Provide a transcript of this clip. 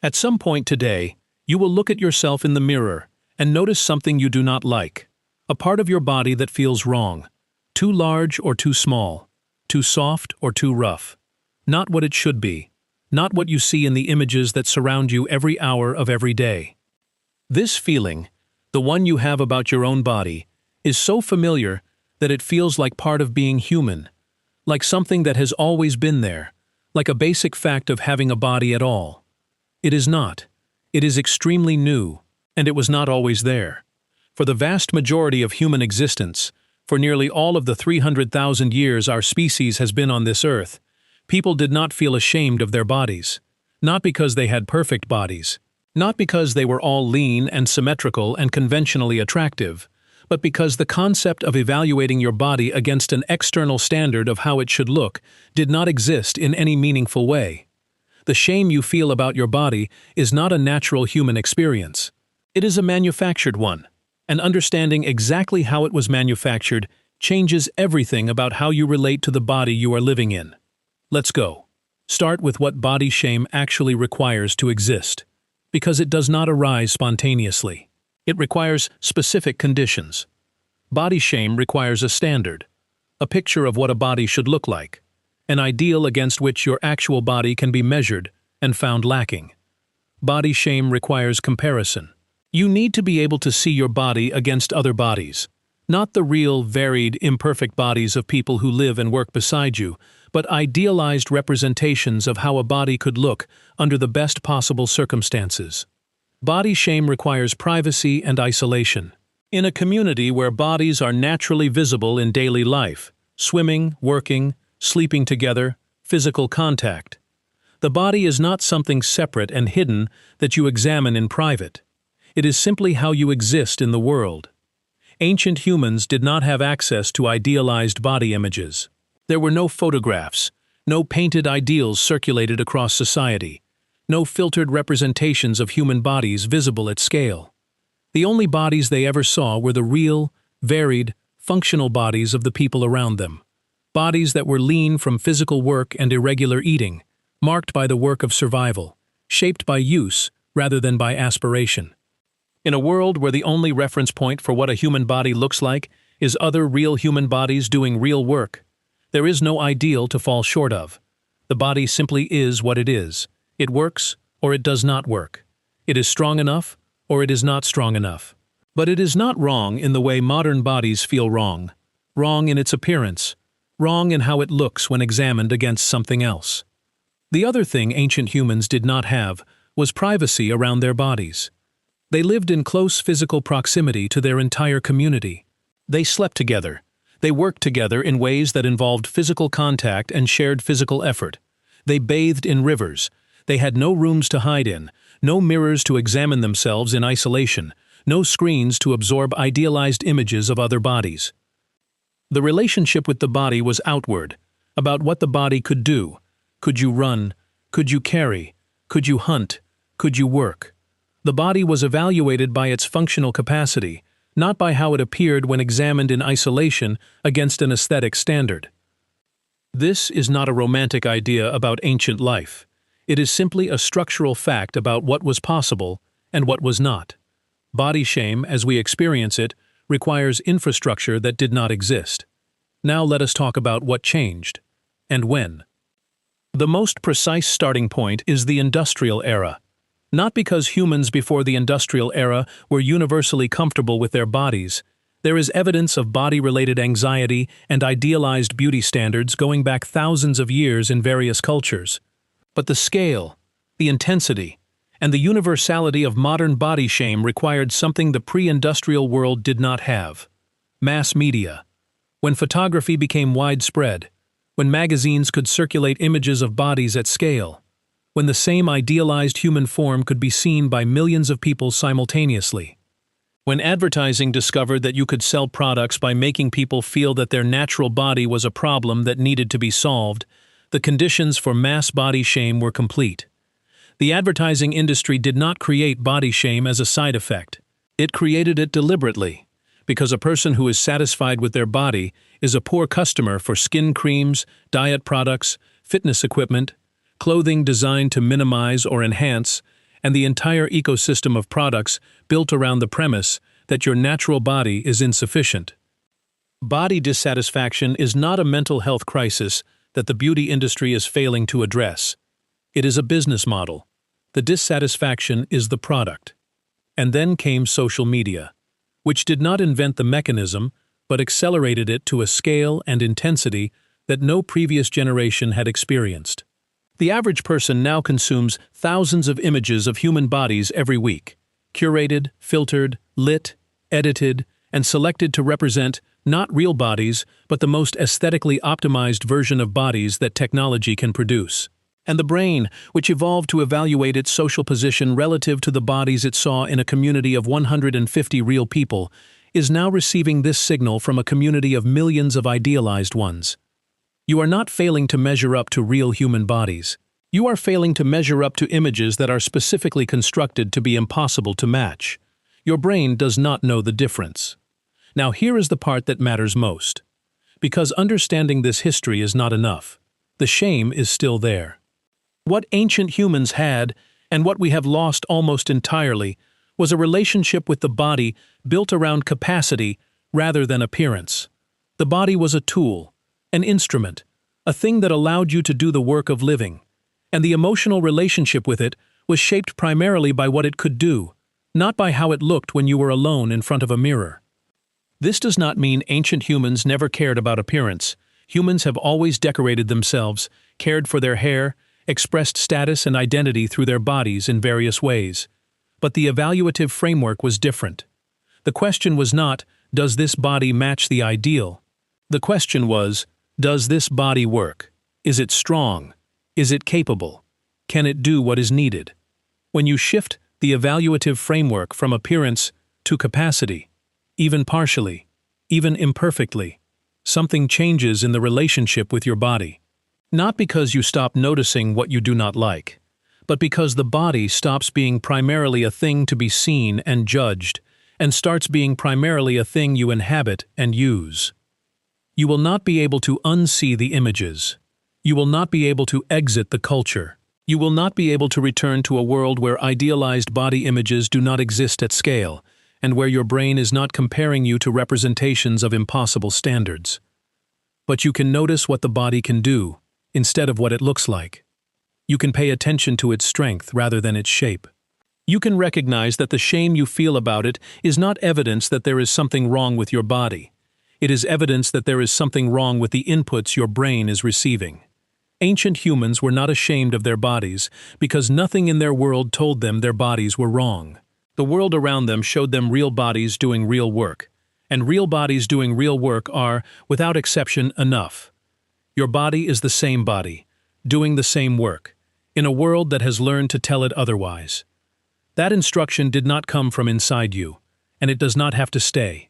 At some point today, you will look at yourself in the mirror and notice something you do not like, a part of your body that feels wrong, too large or too small, too soft or too rough, not what it should be, not what you see in the images that surround you every hour of every day. This feeling, the one you have about your own body, is so familiar that it feels like part of being human, like something that has always been there, like a basic fact of having a body at all. It is not. It is extremely new, and it was not always there. For the vast majority of human existence, for nearly all of the 300,000 years our species has been on this earth, people did not feel ashamed of their bodies. Not because they had perfect bodies, not because they were all lean and symmetrical and conventionally attractive, but because the concept of evaluating your body against an external standard of how it should look did not exist in any meaningful way. The shame you feel about your body is not a natural human experience. It is a manufactured one, and understanding exactly how it was manufactured changes everything about how you relate to the body you are living in. Let's go. Start with what body shame actually requires to exist, because it does not arise spontaneously. It requires specific conditions. Body shame requires a standard, a picture of what a body should look like, an ideal against which your actual body can be measured and found lacking. Body shame requires comparison. You need to be able to see your body against other bodies, not the real, varied, imperfect bodies of people who live and work beside you, but idealized representations of how a body could look under the best possible circumstances. Body shame requires privacy and isolation. In a community where bodies are naturally visible in daily life, swimming, working, sleeping together, physical contact, the body is not something separate and hidden that you examine in private. It is simply how you exist in the world. Ancient humans did not have access to idealized body images. There were no photographs, no painted ideals circulated across society, no filtered representations of human bodies visible at scale. The only bodies they ever saw were the real, varied, functional bodies of the people around them. Bodies that were lean from physical work and irregular eating, marked by the work of survival, shaped by use rather than by aspiration. In a world where the only reference point for what a human body looks like is other real human bodies doing real work, there is no ideal to fall short of. The body simply is what it is. It works or it does not work. It is strong enough or it is not strong enough. But it is not wrong in the way modern bodies feel wrong. Wrong in its appearance. Wrong in how it looks when examined against something else. The other thing ancient humans did not have was privacy around their bodies. They lived in close physical proximity to their entire community. They slept together. They worked together in ways that involved physical contact and shared physical effort. They bathed in rivers. They had no rooms to hide in, no mirrors to examine themselves in isolation, no screens to absorb idealized images of other bodies. The relationship with the body was outward, about what the body could do. Could you run? Could you carry? Could you hunt? Could you work? The body was evaluated by its functional capacity, not by how it appeared when examined in isolation against an aesthetic standard. This is not a romantic idea about ancient life. It is simply a structural fact about what was possible and what was not. Body shame, as we experience it, requires infrastructure that did not exist. Now let us talk about what changed, and when. The most precise starting point is the industrial era. Not because humans before the industrial era were universally comfortable with their bodies. There is evidence of body-related anxiety and idealized beauty standards going back thousands of years in various cultures. But the scale, the intensity, and the universality of modern body shame required something the pre-industrial world did not have: mass media. When photography became widespread, when magazines could circulate images of bodies at scale, when the same idealized human form could be seen by millions of people simultaneously, when advertising discovered that you could sell products by making people feel that their natural body was a problem that needed to be solved, the conditions for mass body shame were complete. The advertising industry did not create body shame as a side effect. It created it deliberately, because a person who is satisfied with their body is a poor customer for skin creams, diet products, fitness equipment, clothing designed to minimize or enhance, and the entire ecosystem of products built around the premise that your natural body is insufficient. Body dissatisfaction is not a mental health crisis that the beauty industry is failing to address. It is a business model. The dissatisfaction is the product. And then came social media, which did not invent the mechanism, but accelerated it to a scale and intensity that no previous generation had experienced. The average person now consumes thousands of images of human bodies every week, curated, filtered, lit, edited, and selected to represent not real bodies, but the most aesthetically optimized version of bodies that technology can produce. And the brain, which evolved to evaluate its social position relative to the bodies it saw in a community of 150 real people, is now receiving this signal from a community of millions of idealized ones. You are not failing to measure up to real human bodies. You are failing to measure up to images that are specifically constructed to be impossible to match. Your brain does not know the difference. Now here is the part that matters most. Because understanding this history is not enough. The shame is still there. What ancient humans had, and what we have lost almost entirely, was a relationship with the body built around capacity rather than appearance. The body was a tool, an instrument, a thing that allowed you to do the work of living, and the emotional relationship with it was shaped primarily by what it could do, not by how it looked when you were alone in front of a mirror. This does not mean ancient humans never cared about appearance. Humans have always decorated themselves, cared for their hair, expressed status and identity through their bodies in various ways. But the evaluative framework was different. The question was not, does this body match the ideal? The question was, does this body work? Is it strong? Is it capable? Can it do what is needed? When you shift the evaluative framework from appearance to capacity, even partially, even imperfectly, something changes in the relationship with your body. Not because you stop noticing what you do not like, but because the body stops being primarily a thing to be seen and judged, and starts being primarily a thing you inhabit and use. You will not be able to unsee the images. You will not be able to exit the culture. You will not be able to return to a world where idealized body images do not exist at scale, and where your brain is not comparing you to representations of impossible standards. But you can notice what the body can do, instead of what it looks like. You can pay attention to its strength rather than its shape. You can recognize that the shame you feel about it is not evidence that there is something wrong with your body. It is evidence that there is something wrong with the inputs your brain is receiving. Ancient humans were not ashamed of their bodies because nothing in their world told them their bodies were wrong. The world around them showed them real bodies doing real work, and real bodies doing real work are, without exception, enough. Your body is the same body, doing the same work, in a world that has learned to tell it otherwise. That instruction did not come from inside you, and it does not have to stay.